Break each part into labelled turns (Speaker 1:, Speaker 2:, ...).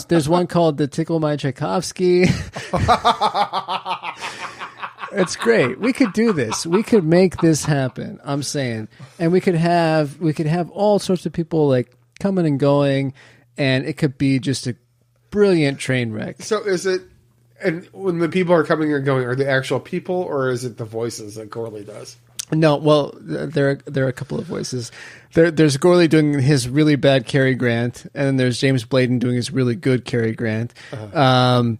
Speaker 1: There's one called the Tickle My Tchaikovsky. It's great. We could do this. We could make this happen. I'm saying, and we could have all sorts of people like coming and going, and it could be just a brilliant train wreck.
Speaker 2: So is it? And when the people are coming and going, are they actual people, or is it the voices that Gorley does?
Speaker 1: No, well, there are a couple of voices. There's Gorley doing his really bad Cary Grant, and then there's James Bladen doing his really good Cary Grant. So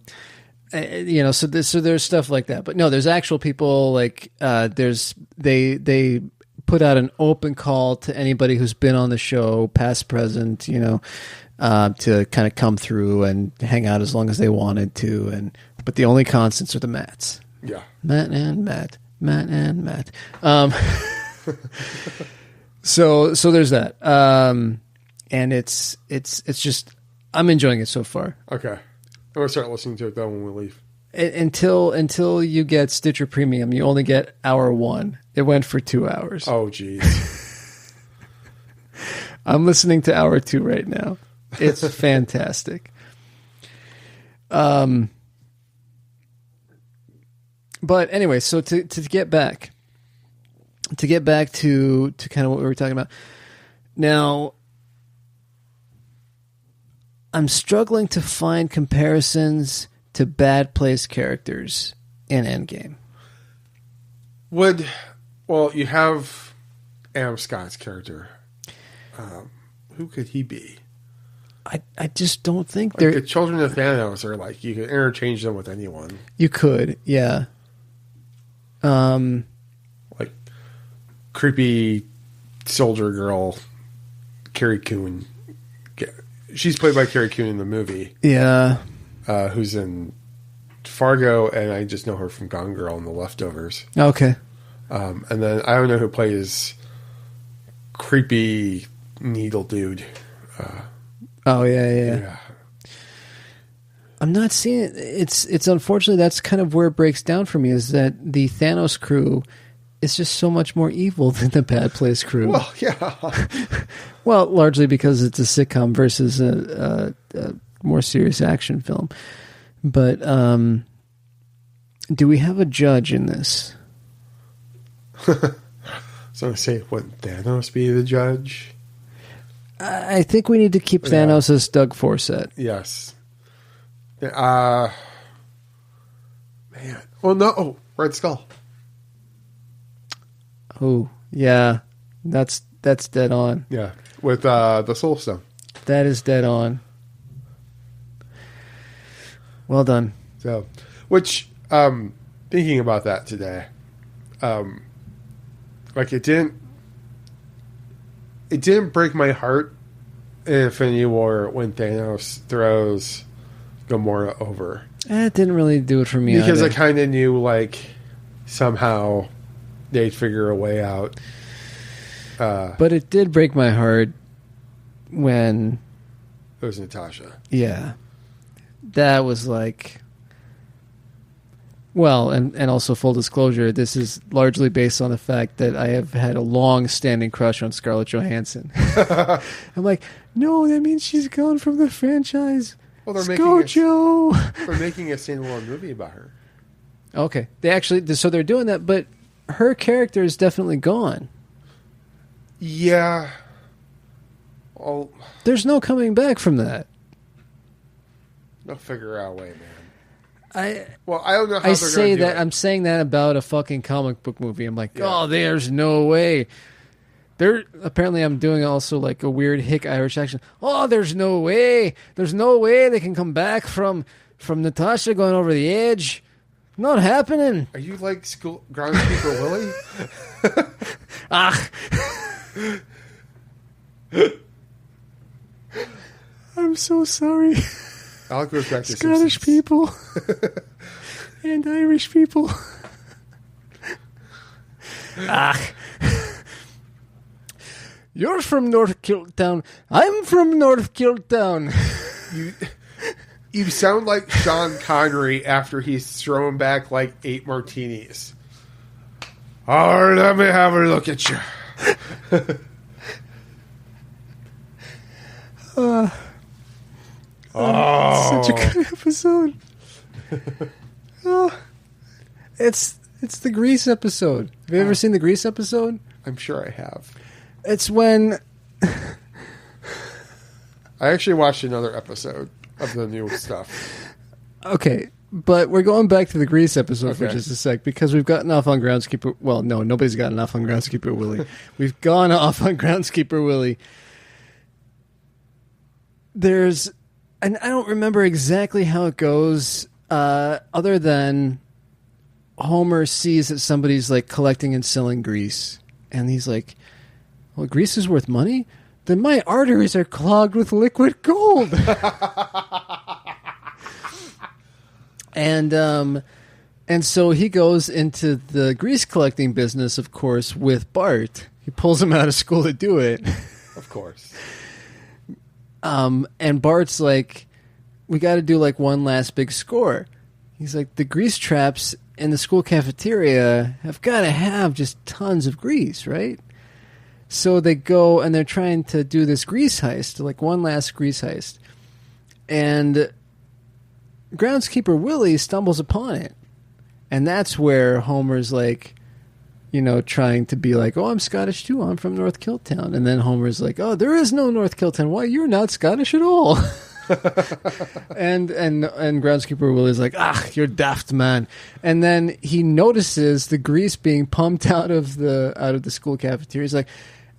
Speaker 1: there's stuff like that. But no, there's actual people. Like they put out an open call to anybody who's been on the show, past, present, to kind of come through and hang out as long as they wanted to. But the only constants are the Matts.
Speaker 2: Yeah,
Speaker 1: Matt and Matt. Matt and Matt. So there's that. And it's just, I'm enjoying it so far.
Speaker 2: Okay. I'm going to start listening to it though when we leave.
Speaker 1: Until you get Stitcher Premium, you only get hour 1. It went for 2 hours.
Speaker 2: Oh, geez.
Speaker 1: I'm listening to hour 2 right now. It's fantastic. But anyway, so to get back to kind of what we were talking about. Now, I'm struggling to find comparisons to Bad Place characters in Endgame.
Speaker 2: Well, you have Adam Scott's character. Who could he be?
Speaker 1: I just don't think
Speaker 2: like the children of Thanos are like, you can interchange them with anyone.
Speaker 1: You could, yeah.
Speaker 2: Like creepy soldier girl, Carrie Coon. She's played by Carrie Coon in the movie.
Speaker 1: Yeah.
Speaker 2: Who's in Fargo, and I just know her from Gone Girl and The Leftovers.
Speaker 1: Okay.
Speaker 2: And then I don't know who plays creepy needle dude.
Speaker 1: Yeah. I'm not seeing it. It's unfortunately that's kind of where it breaks down for me, is that the Thanos crew is just so much more evil than the Bad Place crew.
Speaker 2: Well, yeah.
Speaker 1: Well, largely because it's a sitcom versus a more serious action film. But do we have a judge in this?
Speaker 2: So I say, wouldn't Thanos be the judge?
Speaker 1: I think we need to keep Thanos as Doug Forsett.
Speaker 2: Yes. Man. Oh, no. Oh, Red Skull.
Speaker 1: Oh, yeah. That's dead on.
Speaker 2: Yeah. With the Soul Stone.
Speaker 1: That is dead on. Well done.
Speaker 2: So, which, thinking about that today, like it didn't break my heart in Infinity War when Thanos throws Gamora over.
Speaker 1: It didn't really do it for me
Speaker 2: because
Speaker 1: either.
Speaker 2: I kind of knew like somehow they'd figure a way out.
Speaker 1: But it did break my heart when
Speaker 2: it was Natasha.
Speaker 1: Yeah, that was like. Well, and also full disclosure, this is largely based on the fact that I have had a long-standing crush on Scarlett Johansson. I'm like, no, that means she's gone from the franchise.
Speaker 2: Well, they're
Speaker 1: making a
Speaker 2: standalone movie about her.
Speaker 1: Okay, so they're doing that, but her character is definitely gone.
Speaker 2: Yeah. Well,
Speaker 1: there's no coming back from that.
Speaker 2: They'll figure out a way, man.
Speaker 1: I
Speaker 2: don't know how
Speaker 1: I
Speaker 2: they're
Speaker 1: say
Speaker 2: gonna do
Speaker 1: that
Speaker 2: it.
Speaker 1: I'm saying that about a fucking comic book movie. I'm like, oh, there's no way. Apparently I'm doing also like a weird hick Irish accent. Oh, there's no way. There's no way they can come back from Natasha going over the edge. Not happening.
Speaker 2: Are you like groundskeeper Willie?
Speaker 1: I'm so sorry.
Speaker 2: I'll go back to
Speaker 1: Scottish people and Irish people. You're from North Kiltown. I'm from North Kiltown.
Speaker 2: You sound like Sean Connery after he's thrown back like 8 martinis. Oh, let me have a look at you. Oh,
Speaker 1: Such a good episode. Oh, it's the Grease episode. Have you ever seen the Grease episode?
Speaker 2: I'm sure I have.
Speaker 1: It's when
Speaker 2: I actually watched another episode of the new stuff.
Speaker 1: Okay, but we're going back to the Grease episode for
Speaker 2: Okay.
Speaker 1: just a sec because we've gotten off on Groundskeeper. Well, no, nobody's gotten off on Groundskeeper Willie. We've gone off on Groundskeeper Willie. And I don't remember exactly how it goes, other than Homer sees that somebody's like collecting and selling grease, and he's like, "Well, grease is worth money. Then my arteries are clogged with liquid gold." And so he goes into the grease collecting business, of course, with Bart. He pulls him out of school to do it.
Speaker 2: Of course.
Speaker 1: And Bart's like, we got to do like one last big score. He's like, the grease traps in the school cafeteria have got to have just tons of grease, right? So they go and they're trying to do this grease heist, like one last grease heist. And Groundskeeper Willie stumbles upon it. And that's where Homer's like, you know, trying to be like, oh, I'm Scottish too. I'm from North Killtown. And then Homer's like, oh, there is no North Killtown. Why, you're not Scottish at all. and Groundskeeper Willie's like, you're daft, man. And then he notices the grease being pumped out of the school cafeteria.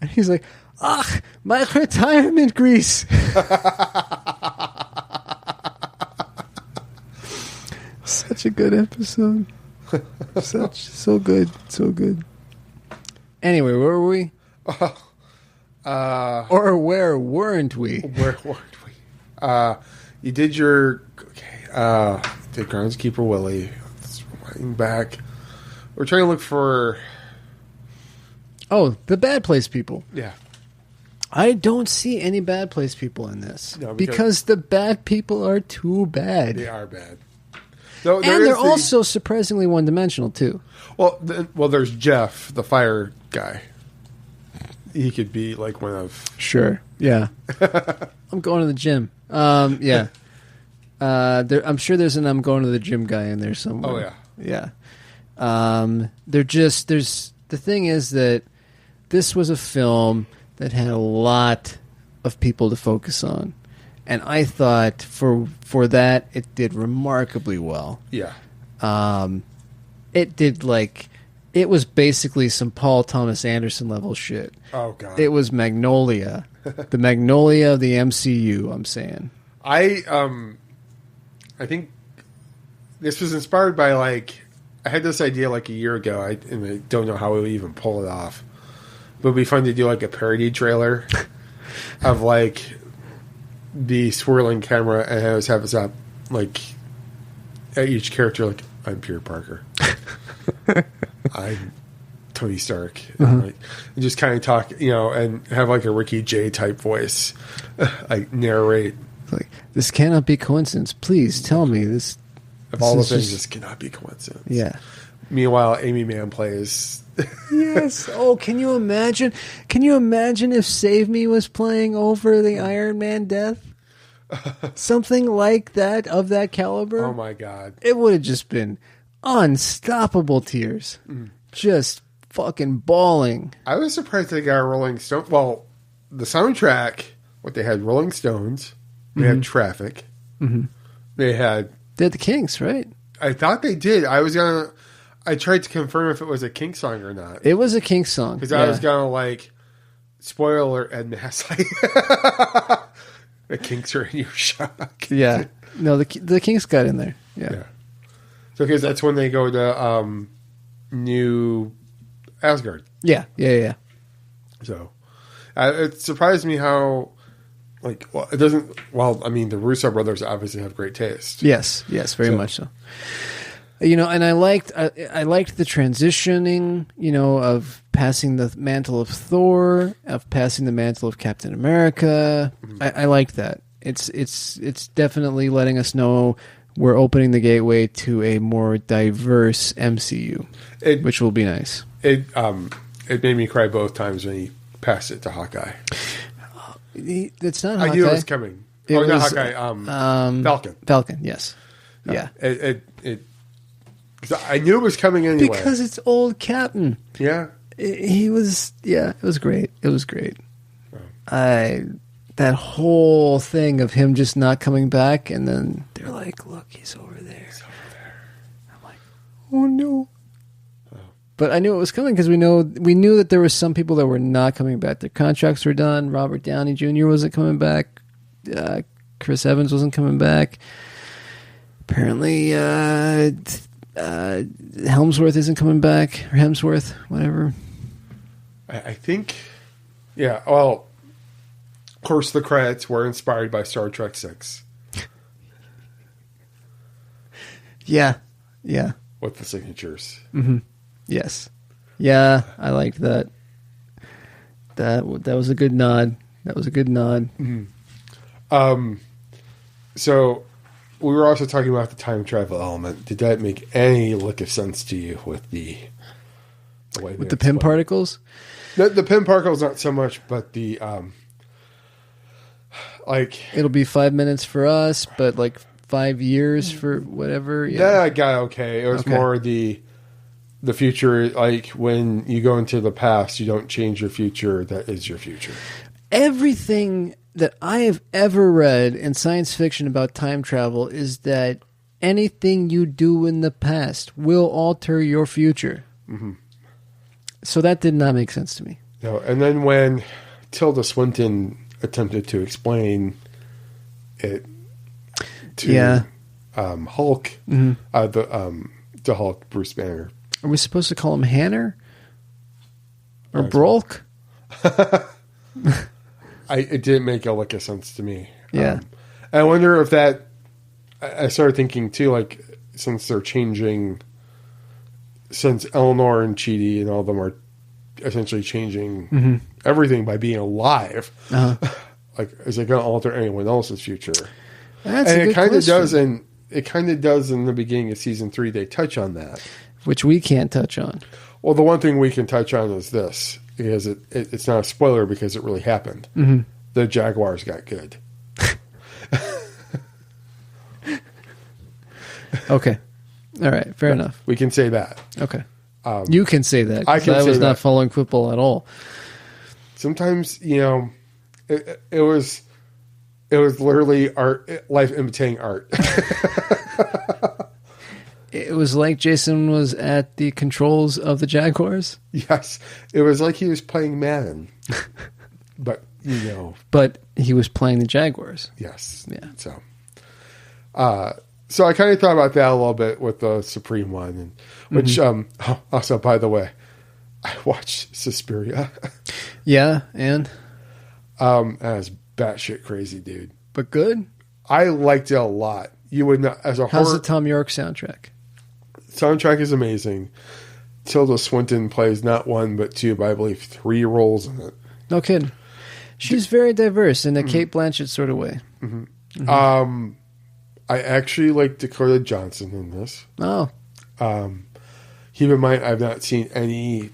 Speaker 1: He's like, my retirement grease. Such a good episode. So good. Anyway, where were we? Or where weren't we?
Speaker 2: Where weren't we? You did your... Okay. Did Groundskeeper Willie. Let's rewind back. We're trying to look for...
Speaker 1: Oh, the Bad Place people.
Speaker 2: Yeah.
Speaker 1: I don't see any Bad Place people in this.
Speaker 2: No,
Speaker 1: because the bad people are too bad.
Speaker 2: They are bad. No,
Speaker 1: And they're also surprisingly one-dimensional, too.
Speaker 2: Well, there's Jeff, the fire guy. He could be like one of...
Speaker 1: Sure, yeah. I'm going to the gym. Yeah. I'm sure there's an I'm going to the gym guy in there somewhere.
Speaker 2: Oh, yeah.
Speaker 1: Yeah. The thing is that this was a film that had a lot of people to focus on. And I thought for that, it did remarkably well.
Speaker 2: Yeah.
Speaker 1: It did it was basically some Paul Thomas Anderson level shit.
Speaker 2: Oh, God.
Speaker 1: It was Magnolia. The Magnolia of the MCU, I'm saying.
Speaker 2: I think this was inspired by I had this idea a year ago. I don't know how we would even pull it off. But it'd be fun to do a parody trailer of the swirling camera and have us up at each character I'm Peter Parker. I'm Tony Stark. And just kind of talk, and have a Ricky Jay type voice. Narrate.
Speaker 1: This cannot be coincidence. Please tell me this.
Speaker 2: Of all the things, this cannot be coincidence.
Speaker 1: Yeah.
Speaker 2: Meanwhile, Amy Mann plays.
Speaker 1: Yes. Oh, can you imagine? Can you imagine if Save Me was playing over the Iron Man death? Something like that, of that caliber?
Speaker 2: Oh, my God.
Speaker 1: It would have just been unstoppable tears. Just fucking bawling.
Speaker 2: I was surprised they got Rolling Stone. Well, the soundtrack, they had Rolling Stones. They had Traffic.
Speaker 1: Mm-hmm.
Speaker 2: They had
Speaker 1: the Kinks, right?
Speaker 2: I thought they did. I tried to confirm if it was a Kinks song or not.
Speaker 1: It was a Kinks song.
Speaker 2: Because I was going to spoiler alert, Ed Massey. The Kinks are in your shock.
Speaker 1: Yeah. No, the Kinks got in there. Yeah.
Speaker 2: So because that's when they go to New Asgard.
Speaker 1: Yeah.
Speaker 2: So it surprised me how it doesn't. Well, I mean, the Russo brothers obviously have great taste.
Speaker 1: Yes, very much so. And I liked the transitioning, of passing the mantle of Thor, of passing the mantle of Captain America. I liked that. It's definitely letting us know we're opening the gateway to a more diverse MCU, which will be nice.
Speaker 2: It made me cry both times when he passed it to Hawkeye.
Speaker 1: It's not Hawkeye.
Speaker 2: I knew it was coming. Not Hawkeye. Falcon.
Speaker 1: Falcon. Yes. Yeah.
Speaker 2: Cause I knew it was coming anyway.
Speaker 1: Because it's old Captain.
Speaker 2: Yeah.
Speaker 1: He was. Yeah. It was great. It was great. That whole thing of him just not coming back, and then they're like, "Look, he's over there." I'm like, "Oh no!" But I knew it was coming because we knew that there were some people that were not coming back. Their contracts were done. Robert Downey Jr. wasn't coming back. Chris Evans wasn't coming back. Apparently, Helmsworth isn't coming back, or Hemsworth, whatever.
Speaker 2: I think, yeah. Well, of course, the credits were inspired by Star Trek 6.
Speaker 1: Yeah.
Speaker 2: With the signatures.
Speaker 1: Mm-hmm. Yes. Yeah, I liked that. That was a good nod.
Speaker 2: Mm-hmm. So we were also talking about the time travel element. Did that make any lick of sense to you with the way
Speaker 1: with the Pym particles?
Speaker 2: The Pym particles not so much, but the
Speaker 1: it'll be 5 minutes for us, but like 5 years for whatever. Yeah.
Speaker 2: That I got okay. It was more the future, like when you go into the past, you don't change your future. That is your future.
Speaker 1: Everything that I have ever read in science fiction about time travel is that anything you do in the past will alter your future. Mm-hmm. So that did not make sense to me.
Speaker 2: No, and then when Tilda Swinton attempted to explain it to Hulk, mm-hmm. The Hulk, Bruce Banner.
Speaker 1: Are we supposed to call him Hanner? Or Brolk?
Speaker 2: It didn't make a lick of sense to me.
Speaker 1: Yeah.
Speaker 2: I wonder if that... I started thinking, too, like, since they're changing... Since Eleanor and Chidi and all of them are essentially changing mm-hmm. everything by being alive, like, is it going to alter anyone else's future?
Speaker 1: That's
Speaker 2: and
Speaker 1: a good
Speaker 2: it kind of
Speaker 1: question.
Speaker 2: does, and it kind of does in the beginning of season 3. They touch on that,
Speaker 1: which we can't touch on.
Speaker 2: Well, the one thing we can touch on is this, because it's not a spoiler because it really happened. Mm-hmm. The Jaguars got good.
Speaker 1: Okay. All right. Fair enough.
Speaker 2: We can say that.
Speaker 1: Okay. You can say that.
Speaker 2: I
Speaker 1: was not following football at all.
Speaker 2: Sometimes, it was literally art, life imitating art.
Speaker 1: It was like Jason was at the controls of the Jaguars.
Speaker 2: Yes. It was like he was playing Madden. But,
Speaker 1: But he was playing the Jaguars.
Speaker 2: Yes.
Speaker 1: Yeah.
Speaker 2: So I kind of thought about that a little bit with the Supreme one, and which also, by the way, I watched Suspiria.
Speaker 1: Yeah, and
Speaker 2: that was batshit crazy, dude.
Speaker 1: But good.
Speaker 2: I liked it a lot. You would not as a
Speaker 1: How's the Tom York soundtrack?
Speaker 2: Soundtrack is amazing. Tilda Swinton plays not one but two, but I believe 3 roles in it.
Speaker 1: No kidding. She's very diverse in a Cate Blanchett sort of way.
Speaker 2: Mm-hmm. Mm-hmm. I actually like Dakota Johnson in this.
Speaker 1: Oh.
Speaker 2: Keep in mind, I've not seen any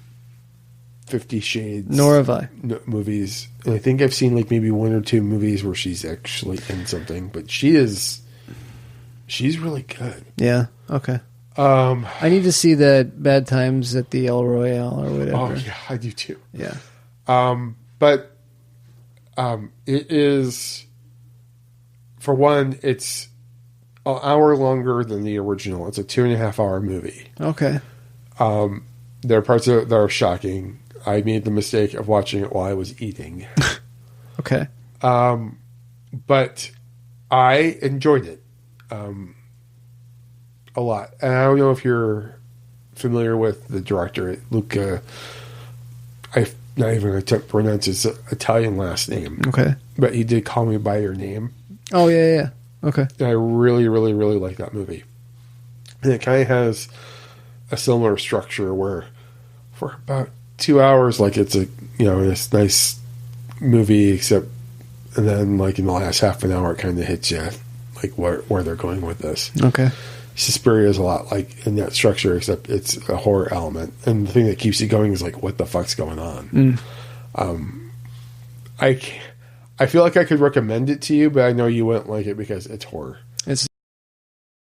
Speaker 2: 50 Shades.
Speaker 1: Nor have I.
Speaker 2: Movies. And I think I've seen like maybe 1 or 2 movies where she's actually in something. But she's really good.
Speaker 1: Yeah. Okay. I need to see that Bad Times at the El Royale or whatever.
Speaker 2: Oh, yeah. I do too.
Speaker 1: Yeah.
Speaker 2: But it is, for one, it's an hour longer than the original. It's a 2.5-hour movie.
Speaker 1: Okay.
Speaker 2: There are parts of it that are shocking. I made the mistake of watching it while I was eating.
Speaker 1: Okay.
Speaker 2: But I enjoyed it a lot. And I don't know if you're familiar with the director, Luca. I'm not even going to pronounce his Italian last name.
Speaker 1: Okay.
Speaker 2: But he did Call Me By Your Name.
Speaker 1: Oh, yeah. Okay.
Speaker 2: And I really, really, really like that movie. And it kind of has a similar structure where for about 2 hours, like it's a, this nice movie, except, and then like in the last half an hour, it kind of hits you like where they're going with this.
Speaker 1: Okay.
Speaker 2: Suspiria is a lot like in that structure, except it's a horror element. And the thing that keeps you going is like, what the fuck's going on? I feel like I could recommend it to you, but I know you wouldn't like it because it's horror.